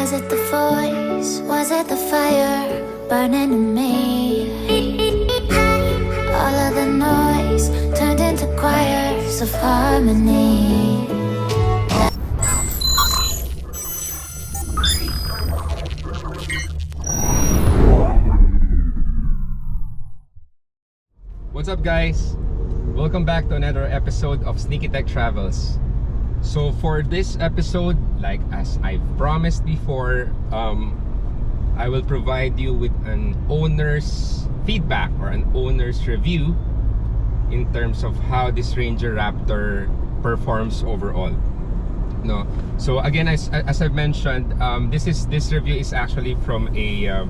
Was it the voice? Was it the fire burning in me? All of the noise turned into choirs of harmony. What's up, guys? Welcome back to another episode of Sneaky Tech Travels. So for this episode, like as I've promised before, I will provide you with an owner's feedback or an owner's review in terms of how this Ranger Raptor performs overall. No, so again, as I've mentioned, this review is actually from a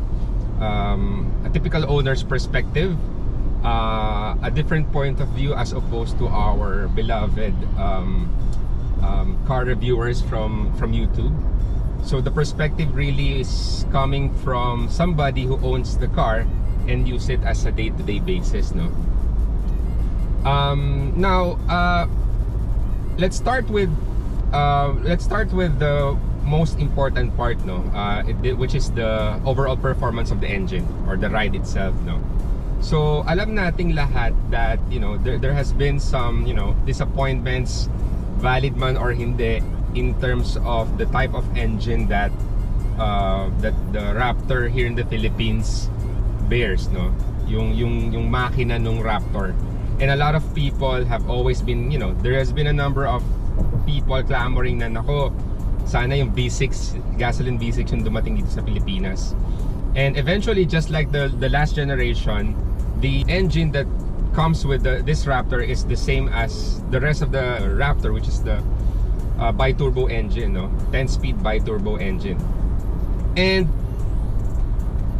typical owner's perspective. A different point of view as opposed to our beloved car reviewers from YouTube. So the perspective really is coming from somebody who owns the car and use it as a day-to-day basis, no? Now let's start with the most important part, no, which is the overall performance of the engine or the ride itself, no. So alam nating lahat that, you know, there has been some, you know, disappointments, valid man or hindi, in terms of the type of engine that the Raptor here in the Philippines bears, no, yung makina nung Raptor. And a lot of people have always been, you know, there has been a number of people clamoring na, nako, sana yung V6 gasoline V6 yung dumating dito sa Pilipinas. And eventually, just like the last generation, the engine that comes with this Raptor is the same as the rest of the Raptor, which is the bi-turbo engine, no? 10-speed bi-turbo engine. And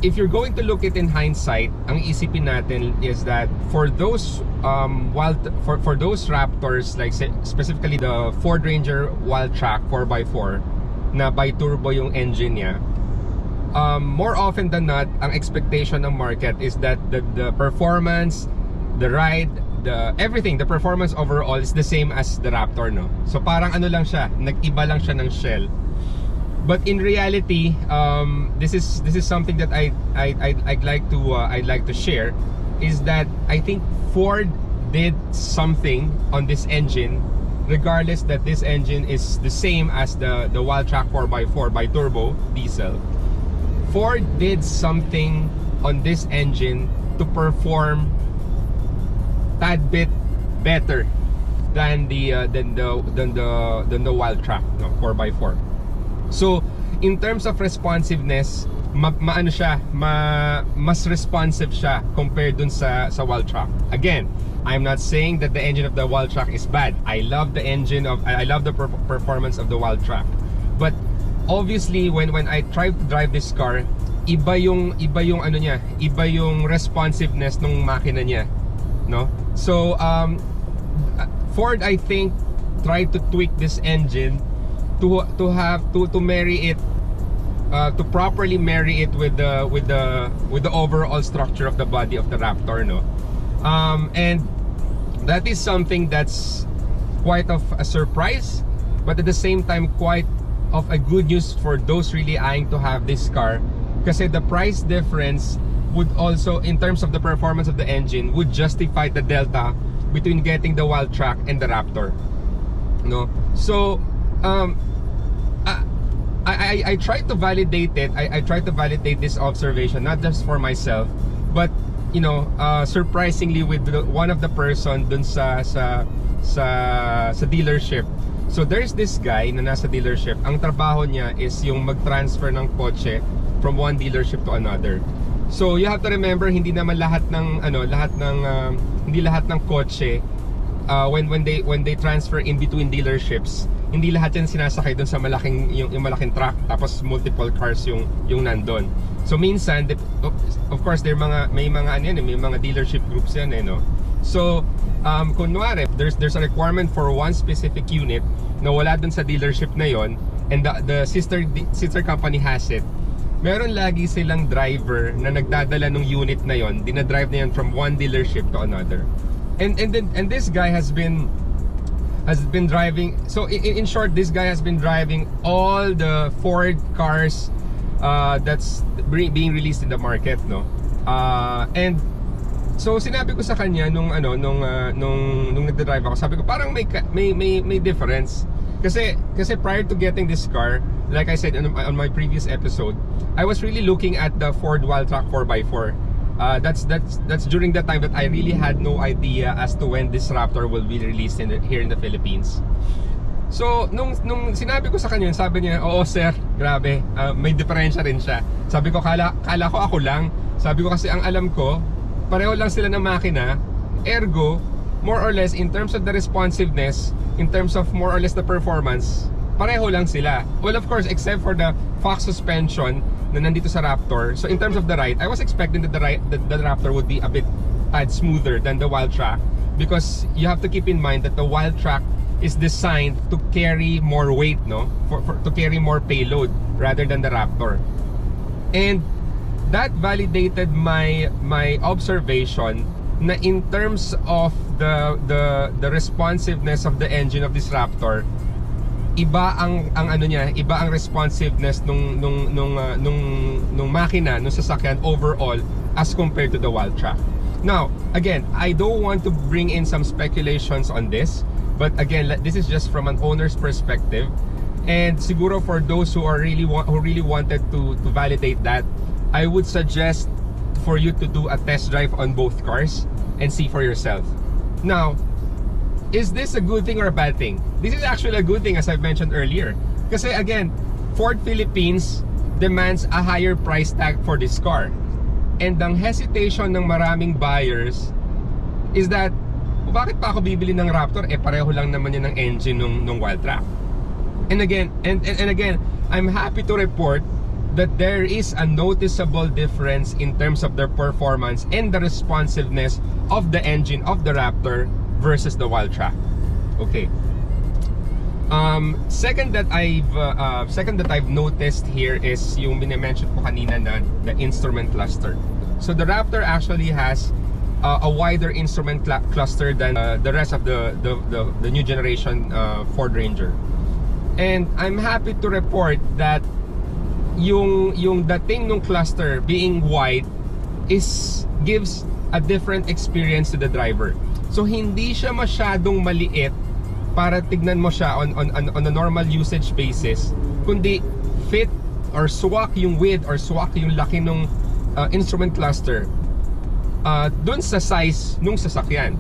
if you're going to look it in hindsight, ang isipin natin is that for those for those Raptors, like specifically the Ford Ranger Wildtrak 4x4 na bi-turbo yung engine niya, more often than not, ang expectation ng market is that the performance, the ride, everything, the performance overall is the same as the Raptor, no? So parang ano lang siya, nag-iba lang siya ng shell. But in reality, this is something that I'd like to share, is that I think Ford did something on this engine, regardless that this engine is the same as the Wildtrak 4x4 bi-turbo diesel. Ford did something on this engine to perform tad bit better than the Wildtrak, no, 4x4. So in terms of responsiveness, maano siya, mas responsive siya compared dun sa Wildtrak. Again, I'm not saying that the engine of the Wildtrak is bad. I love the performance of the Wildtrak. But obviously, when I try to drive this car, iba yung ano niya, iba yung responsiveness ng makina niya, no? So Ford, I think, tried to tweak this engine to marry it, to properly marry it with the overall structure of the body of the Raptor, no? And that is something that's quite of a surprise, but at the same time quite of a good news for those really eyeing to have this car, kasi the price difference would also, in terms of the performance of the engine, would justify the delta between getting the Wildtrak and the Raptor, no? So I try to validate it. I try to validate this observation, not just for myself, but, you know, surprisingly with one of the person dun sa dealership. So there's this guy na nasa dealership. Ang trabaho niya is yung mag-transfer ng kotse from one dealership to another. So you have to remember, hindi naman lahat ng hindi lahat ng kotse when they transfer in between dealerships, hindi lahat yan sinasakay doon sa malaking yung malaking truck tapos multiple cars yung nandun. So minsan, of course, may mga dealership groups yan, no? So kunwari, there's a requirement for one specific unit na wala dun sa dealership na yon, and the sister company has it. Meron lagi silang driver na nagdadala ng unit na yon, dinadrive na yan from one dealership to another. And this guy has been has been driving. So in short, this guy has been driving all the Ford cars that's being released in the market, no? And so sinabi ko sa kanya nung nagde-drive ako, sabi ko parang may difference. Kasi prior to getting this car, like I said on my previous episode, I was really looking at the Ford Wildtrak 4x4. That's during the time that I really had no idea as to when this Raptor will be released here in the Philippines. So nung sinabi ko sa kanya, sabi niya, "Oo sir, grabe, may diferensya rin siya." Sabi ko, kala ko ako lang. Sabi ko kasi ang alam ko, pareho lang sila ng makina, ergo more or less in terms of the responsiveness, in terms of more or less the performance, pareho lang sila. Well, of course, except for the Fox suspension na nandito sa Raptor. So in terms of the ride, I was expecting that the Raptor would be a bit smoother than the Wildtrak, because you have to keep in mind that the Wildtrak is designed to carry more weight, no? To carry more payload rather than the Raptor. And that validated my observation na in terms of the responsiveness of the engine of this Raptor, iba ang ano niya, iba ang responsiveness nung makina, nung sasakyan overall as compared to the Wildtrak. Now, again, I don't want to bring in some speculations on this, but again, this is just from an owner's perspective. And siguro for those who really wanted to validate that, I would suggest for you to do a test drive on both cars and see for yourself. Now, is this a good thing or a bad thing? This is actually a good thing, as I've mentioned earlier. Kasi again, Ford Philippines demands a higher price tag for this car. And ang hesitation ng maraming buyers is that, bakit pa ako bibili ng Raptor? Pareho lang naman yan ng engine nung Wildtrak. And again, I'm happy to report that there is a noticeable difference in terms of their performance and the responsiveness of the engine of the Raptor versus the Wildtrak. Okay. Second that I've noticed here is yung bine-mention ko kanina na the instrument cluster. So the Raptor actually has a wider instrument cluster than the rest of the new generation Ford Ranger. And I'm happy to report that yung dating nung cluster being wide gives a different experience to the driver. So hindi siya masyadong maliit para tignan mo siya on a normal usage basis, kundi fit or swak yung width or swak yung laki nung instrument cluster dun sa size nung sasakyan.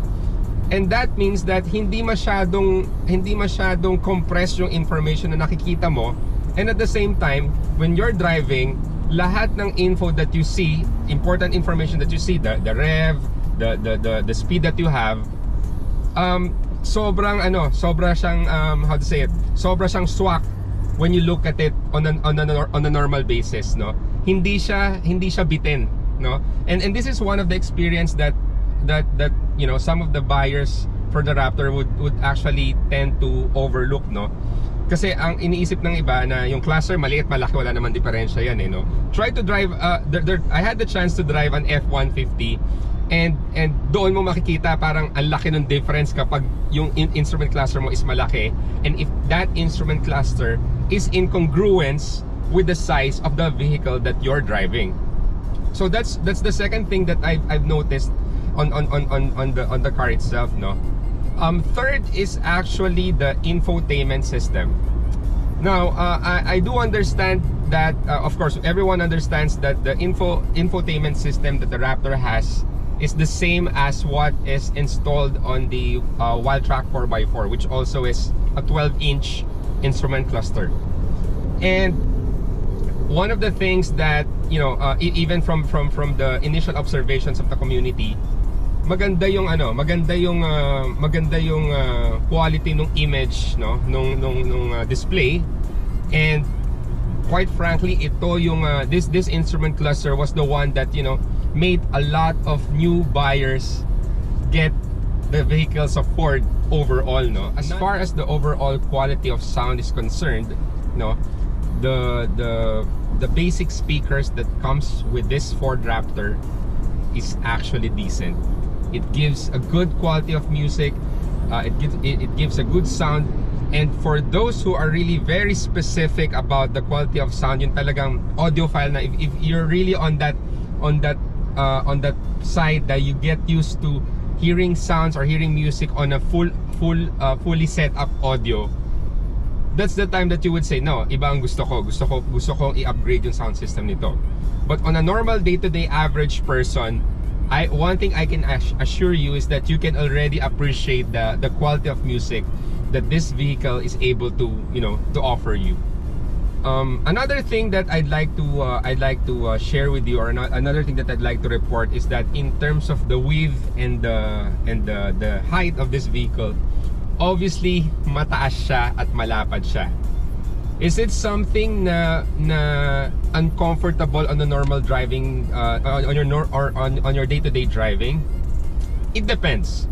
And that means that hindi masyadong compressed yung information na nakikita mo. And at the same time, when you're driving, lahat ng info that you see, important information that you see, the rev, the speed that you have, sobra siyang sobra siyang swak when you look at it on a normal basis, no? Hindi siya bitin, no? And this is one of the experience that you know, some of the buyers for the Raptor would actually tend to overlook, no? Kasi ang iniisip ng iba na yung cluster maliit, malaki, wala naman diferensya yan, no? Try to drive I had the chance to drive an F-150, and doon mo makikita parang ang laki ng difference kapag yung instrument cluster mo is malaki, and if that instrument cluster is in congruence with the size of the vehicle that you're driving. So that's the second thing that I've noticed on the car itself, no? Third is actually the infotainment system. Now, I do understand that, of course, everyone understands that the infotainment system that the Raptor has is the same as what is installed on the Wildtrak 4x4, which also is a 12-inch instrument cluster. And one of the things that, you know, even from the initial observations of the community, maganda yung quality ng image, no, nung display. And quite frankly, ito yung this instrument cluster was the one that, you know, made a lot of new buyers get the vehicles of Ford overall, no? As far as the overall quality of sound is concerned, no, the basic speakers that comes with this Ford Raptor is actually decent. It gives a good quality of music. It gives a good sound. And for those who are really very specific about the quality of sound, yung talagang audiophile na, if you're really on that side that you get used to hearing sounds or hearing music on a fully set up audio, that's the time that you would say, no, iba ang gusto kong i-upgrade yung sound system nito. But on a normal day-to-day average person, one thing I can assure you is that you can already appreciate the quality of music that this vehicle is able to, to offer you. Another thing that I'd like to share with you, or another thing that I'd like to report, is that in terms of the width and the height of this vehicle, obviously mataas siya at malapad siya. Is it something na uncomfortable on the normal driving, on your day-to-day driving? It depends.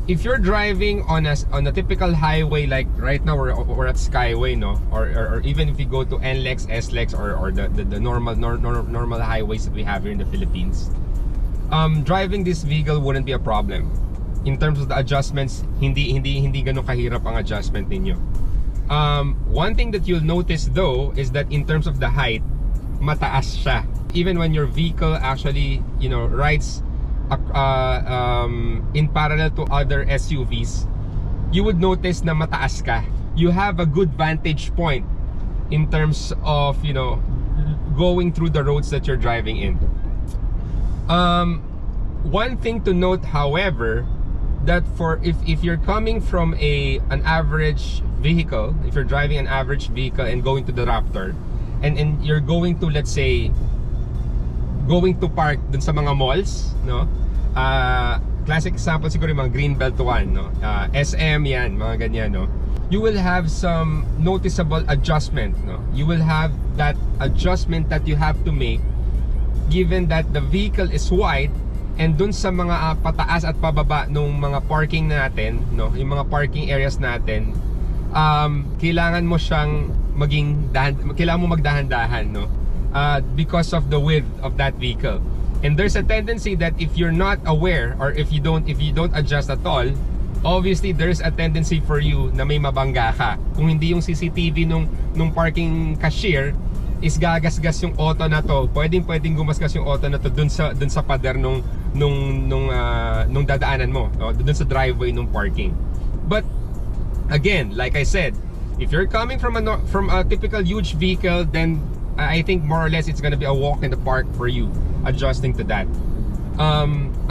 If you're driving on a typical highway, like right now we're at Skyway, no, or even if you go to NLEX, SLEX, or the normal highways that we have here in the Philippines, driving this vehicle wouldn't be a problem. In terms of the adjustments, hindi ganun kahirap ang adjustment ninyo. One thing that you'll notice though is that in terms of the height, mataas siya. Even when your vehicle actually, rides in parallel to other SUVs, you would notice na mataas ka. You have a good vantage point in terms of, going through the roads that you're driving in. One thing to note, however, that if you're coming from an average vehicle, if you're driving an average vehicle and going to the Raptor, and you're going to, let's say, going to park dun sa mga malls, no? Classic example siguro yung mga Greenbelt 1, no? SM yan, mga ganyan, no? You will have some noticeable adjustment, no? You will have that adjustment that you have to make given that the vehicle is wide, and dun sa mga pataas at pababa nung mga parking natin, no? Yung mga parking areas natin, kailangan mo siyang kailangan mo magdahan-dahan, no? Because of the width of that vehicle. And there's a tendency that if you're not aware, or if you don't adjust at all, obviously there's a tendency for you na may mabangga ka. Kung hindi yung CCTV nung parking cashier is gagasgas yung auto na to, pwedeng gumasgas yung auto na to dun sa pader nung dadaanan mo, no? Dun sa driveway nung parking. But again, like I said, if you're coming from a typical huge vehicle, then I think more or less it's gonna be a walk in the park for you, adjusting to that.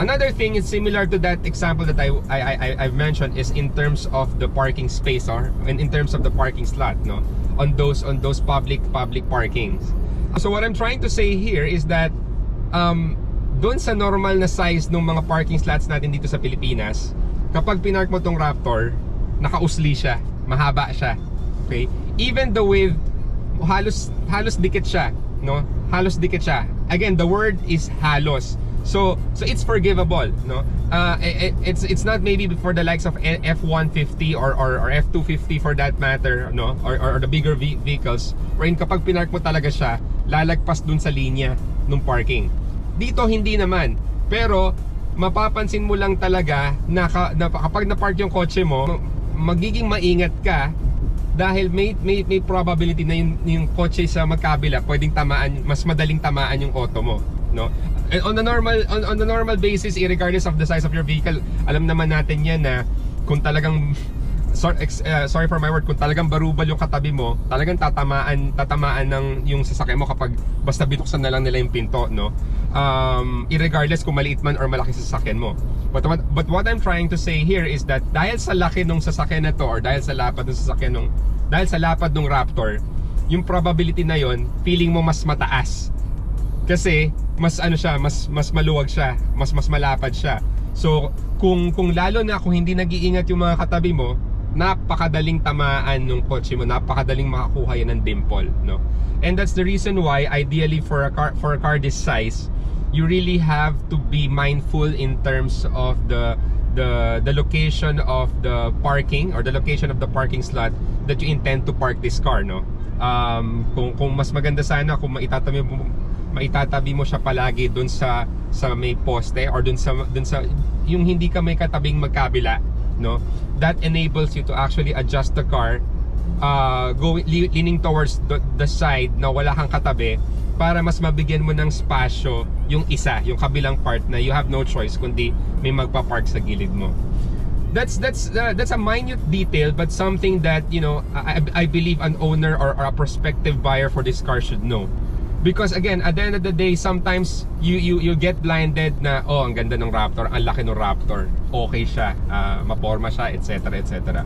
Another thing is similar to that example that I've mentioned, is in terms of the parking space, and in terms of the parking slot, no, on those public parkings. So what I'm trying to say here is that doon sa normal na size ng mga parking slots natin dito sa Pilipinas, kapag pinark mo tong Raptor, nakausli siya, mahaba siya. Okay? Even the width, halos dikit siya, no? Halos dikit siya. Again, the word is halos. So it's forgivable, no? It's not maybe for the likes of F150 or F250 for that matter, no? Or the bigger vehicles, wherein kapag pinark mo talaga siya, lalagpas dun sa linya ng parking. Dito hindi naman. Pero mapapansin mo lang talaga na kapag na-park yung kotse mo, magiging maingat ka. Dahil may probability na yung kotse sa magkabila pwedeng tamaan, mas madaling tamaan yung auto mo, no? And on the normal basis, regardless of the size of your vehicle, alam naman natin yan na kung talagang sorry for my word, kung talagang barubal yung katabi mo, talagang tatamaan ng yung sasakyan mo kapag basta binuksan na lang nila yung pinto, no? Irregardless kung maliit man or malaki sasakyan mo. But what I'm trying to say here is that dahil sa laki nung sasakyan na to, or dahil sa lapad ng Raptor, yung probability na yon, feeling mo mas mataas. Kasi mas maluwag siya, mas malapad siya. So kung lalo na kung hindi nag-iingat yung mga katabi mo, napakadaling tamaan ng kotse mo, napakadaling makakuha yan ng dimple, no? And that's the reason why ideally for a car this size, you really have to be mindful in terms of the location of the parking, or the location of the parking slot that you intend to park this car, no? Kung mas maganda sana kung maitatabi mo siya palagi dun sa may poste, or dun sa yung hindi ka may katabing magkabila, no? that enables you to actually adjust the car leaning towards the side na wala kang katabi, para mas mabigyan mo ng spasyo yung kabilang part na you have no choice kundi may magpa-park sa gilid mo. That's a minute detail, but something that, you know, I believe an owner or a prospective buyer for this car should know. Because again, at the end of the day, sometimes you get blinded na, oh, ang ganda ng Raptor, ang laki ng Raptor, okay siya, maporma siya, etc., etc.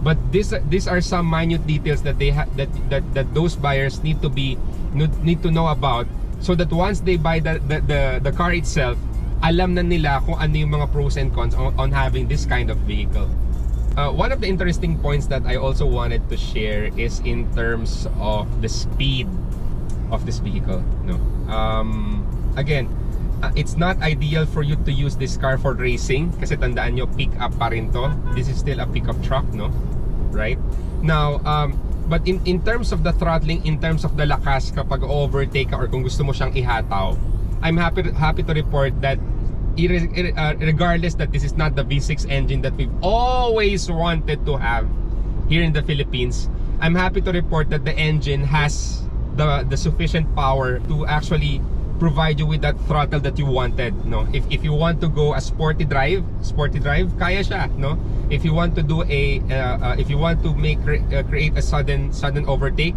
But these are some minute details that that those buyers need to know about, so that once they buy the car itself, alam na nila kung ano yung mga pros and cons on having this kind of vehicle. One of the interesting points that I also wanted to share is in terms of the speed of this vehicle. No, again, it's not ideal for you to use this car for racing kasi tandaan nyo, pick up pa rin to. This is still a pickup truck, no? Right? Now, but in terms of the throttling, in terms of the lakas kapag overtake ka or kung gusto mo siyang ihataw, I'm happy to report that regardless that this is not the V6 engine that we've always wanted to have here in the Philippines, I'm happy to report that the engine has the sufficient power to actually provide you with that throttle that you wanted, no? If you want to go a sporty drive, kaya siya, no? If you want to do if you want to create a sudden overtake,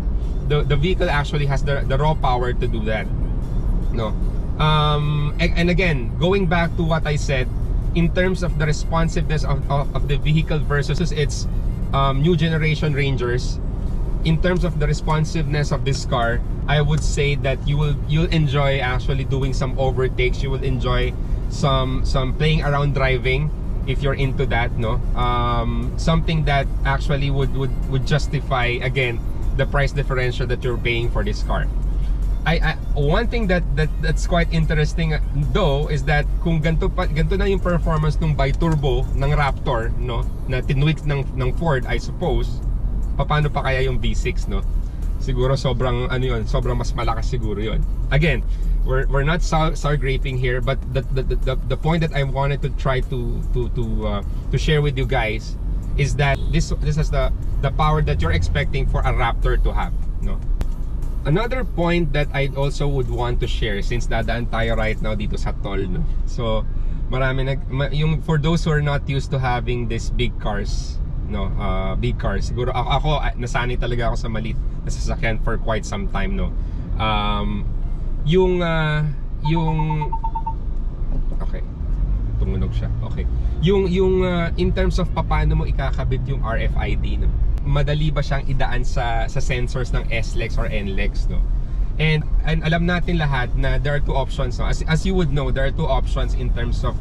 the vehicle actually has the raw power to do that, no? And again, going back to what I said in terms of the responsiveness of the vehicle versus its new generation Rangers, in terms of the responsiveness of this car, I would say that you'll enjoy actually doing some overtakes. You will enjoy some playing around driving if you're into that, no? Something that actually would justify again the price differential that you're paying for this car. One thing that's quite interesting though is that kung ganito na yung performance ng bi-turbo ng Raptor, no, na tinwik ng Ford, I suppose, paano pa kaya yung V6, no? Siguro sobrang sobrang mas malakas siguro yun. Again, we're not sour graping here, but the point that I wanted to try to share with you guys is that this is the power that you're expecting for a Raptor to have, no? Another point that I also would want to share, since dadaan tayo right now dito sa toll, no? So yung for those who are not used to having these big cars, no, big cars, siguro ako nasanay talaga ako sa maliit na sasakyan for quite some time, no. Yung okay, tumunog siya. Okay, yung in terms of paano mo ikakabit yung RFID, no, madali ba siyang idaan sa sensors ng SLEX or NLEX, no? And alam natin lahat na there are two options, no? As you would know, there are two options in terms of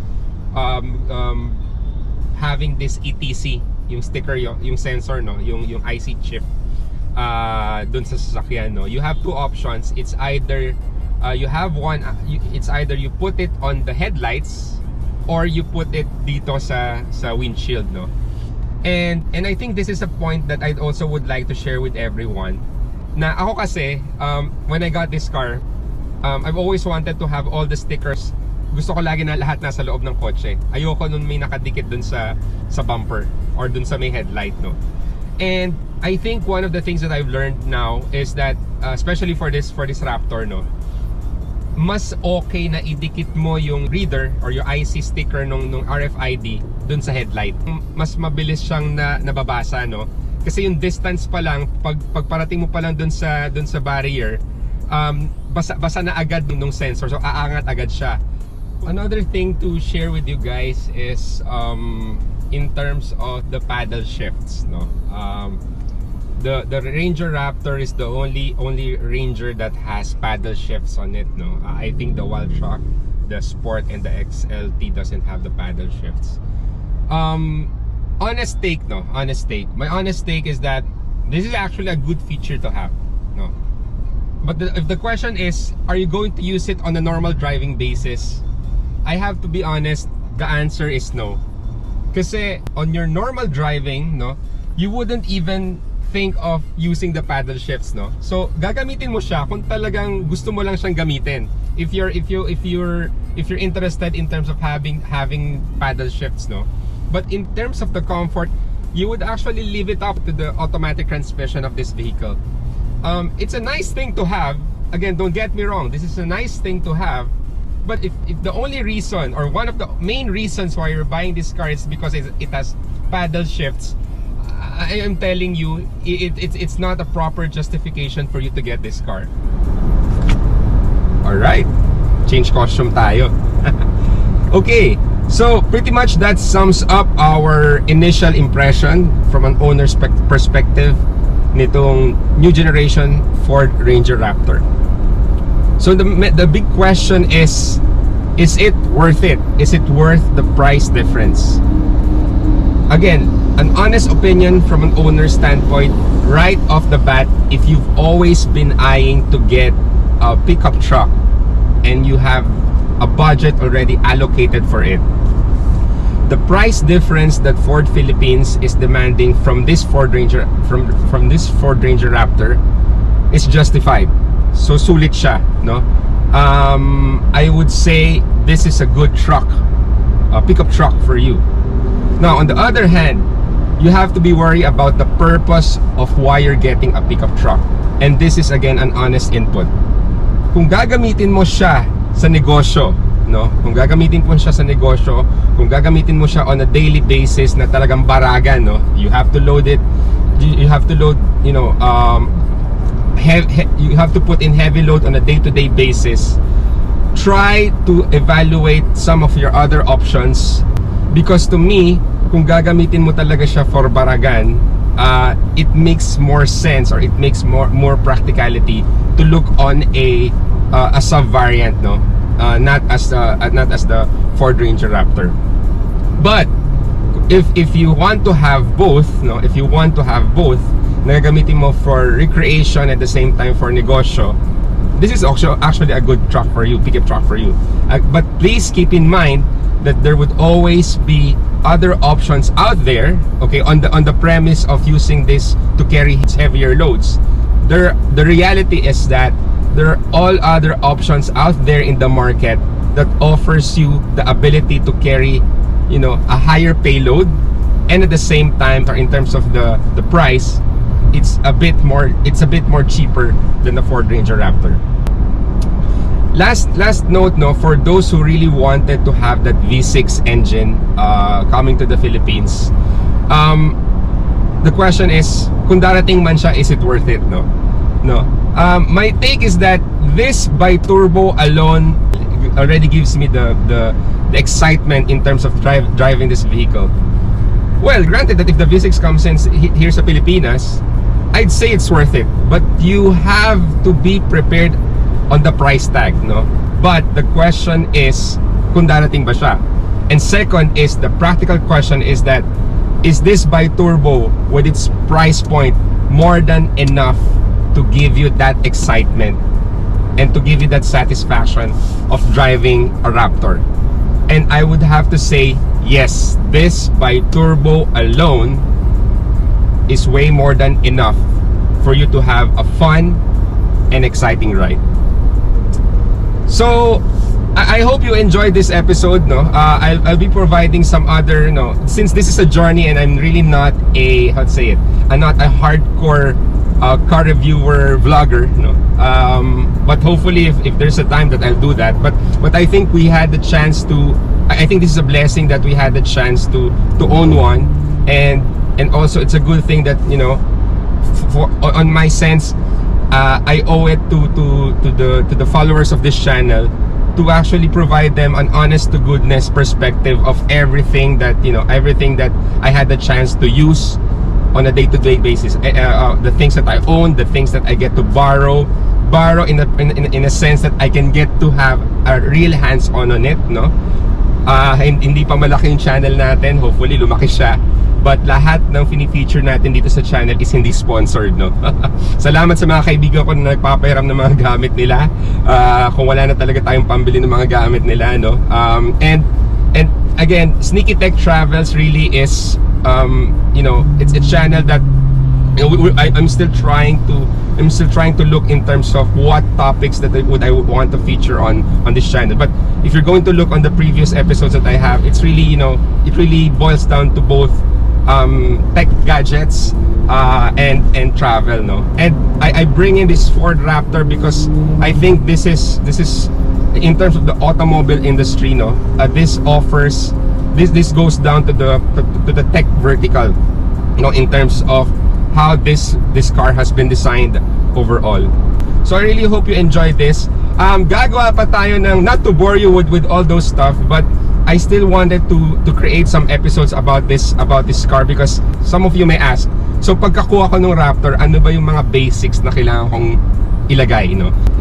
having this ETC, yung sticker, yung sensor, no, yung IC chip dun sa sasakyan, no. You have two options. It's either it's either you put it on the headlights or you put it dito sa windshield, no. And I think this is a point that I also would like to share with everyone. Na ako kasi, when I got this car, I've always wanted to have all the stickers. Gusto ko lagi na lahat nasa loob ng kotse. Ayoko nun may nakadikit dun sa bumper or dun sa may headlight, no. And I think one of the things that I've learned now is that, especially for this Raptor, no, mas okay na idikit mo yung reader or yung IC sticker nung RFID dun sa headlight. Mas mabilis siyang nababasa, no? Kasi yung distance pa lang, pagparating mo pa lang dun sa barrier, basa na agad nung sensor, so aangat agad siya. Another thing to share with you guys is in terms of the paddle shifts, no. The Ranger Raptor is the only Ranger that has paddle shifts on it, no. I think the Wild Truck, the Sport, and the XLT doesn't have the paddle shifts. Honest take, no. Honest take. My honest take is that this is actually a good feature to have, no. But if the question is, are you going to use it on a normal driving basis? I have to be honest. The answer is no. Kasi on your normal driving, no, you wouldn't even think of using the paddle shifts, no. So gagamitin mo siya kung talagang gusto mo lang siyang gamitin. If you're interested in terms of having paddle shifts, no, But in terms of the comfort, you would actually leave it up to the automatic transmission of this vehicle. It's a nice thing to have. Again, don't get me wrong, this is a nice thing to have. But if the only reason, or one of the main reasons why you're buying this car is because it has paddle shifts, I am telling you, it's not a proper justification for you to get this car. Alright, change costume tayo. Okay, so pretty much that sums up our initial impression from an owner's perspective nitong new generation Ford Ranger Raptor. So the big question is it worth it? Is it worth the price difference? Again, an honest opinion from an owner's standpoint, right off the bat, if you've always been eyeing to get a pickup truck and you have a budget already allocated for it, the price difference that Ford Philippines is demanding from this Ford Ranger from this Ford Ranger Raptor is justified. So sulit siya, no? I would say this is a good truck, a pickup truck for you. Now, on the other hand, you have to be worried about the purpose of why you're getting a pickup truck. And this is again an honest input. Kung gagamitin mo siya sa negosyo, no? Kung gagamitin mo siya sa negosyo, kung gagamitin mo siya on a daily basis na talagang baragan, no? You have to load it. You have to load, you know, you have to put in heavy load on a day-to-day basis. Try to evaluate some of your other options, because to me, kung gagamitin mo talaga siya for baragan, it makes more sense, or it makes more practicality to look on a sub variant, no? Not as the Ford Ranger Raptor. But if you want to have both, no, if you want to have both, na gamitin mo for recreation at the same time for negosyo, this is also actually a good truck for you, pickup truck for you. But please keep in mind that there would always be other options out there, okay, on the premise of using this to carry heavier loads. The reality is that there are all other options out there in the market that offers you the ability to carry, you know, a higher payload, and at the same time, in terms of the price, it's a bit more cheaper than the Ford Ranger Raptor. Last note, no, for those who really wanted to have that V6 engine coming to the Philippines, the question is, kung darating man siya, is it worth it? No. My take is that this bi-turbo alone already gives me the excitement in terms of driving this vehicle. Well, granted that if the V6 comes in here sa Pilipinas, I'd say it's worth it, but you have to be prepared on the price tag, no? But the question is, kung darating ba siya? And second is, the practical question is that, is this bi-turbo with its price point more than enough to give you that excitement and to give you that satisfaction of driving a Raptor? And I would have to say, yes, this bi-turbo alone is way more than enough for you to have a fun and exciting ride. So I hope you enjoyed this episode, no? I'll be providing some other, you know, since this is a journey and I'm really not a, how to say it, I'm not a hardcore car reviewer vlogger, no? But hopefully if there's a time that I'll do that. But I think we had the chance to, I think this is a blessing that we had the chance to own one, and also it's a good thing that, you know, on my sense, I owe it to the followers of this channel to actually provide them an honest to goodness perspective of everything that, you know, everything that I had the chance to use on a day-to-day basis. The things that I own, the things that I get to borrow in a sense that I can get to have a real hands-on on it, no? Hindi pa malaki yung channel natin, hopefully lumaki siya. But lahat ng fini-feature natin dito sa channel is hindi sponsored, no? Salamat sa mga kaibigan ko na nagpapahiram ng mga gamit nila. Kung wala na talaga tayong pambili ng mga gamit nila, no? And again, Sneaky Tech Travels really is, you know, it's a channel that I'm still trying to look in terms of what topics that I would want to feature on this channel. But if you're going to look on the previous episodes that I have, it's really, it really boils down to both tech gadgets and travel, no. And I bring in this Ford Raptor because I think this is in terms of the automobile industry, no. This goes down to the tech vertical, in terms of how this car has been designed overall. So I really hope you enjoyed this. Gagawa pa tayo ng, not to bore you with all those stuff, but I still wanted to create some episodes about this car because some of you may ask, so pagkakuha ko ng Raptor, ano ba yung mga basics na kailangan kong ilagay,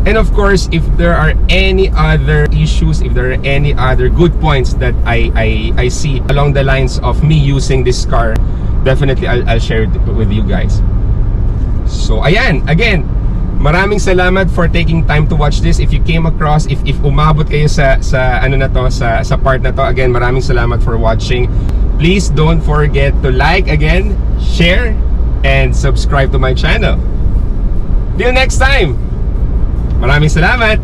And of course, if there are any other issues, if there are any other good points that I see along the lines of me using this car, definitely I'll share it with you guys. So ayan, again, maraming salamat for taking time to watch this. If you came across, if umabot kayo sa ano na to, sa part na to, again, maraming salamat for watching. Please don't forget to like, again, share, and subscribe to my channel. Till next time. Maraming salamat.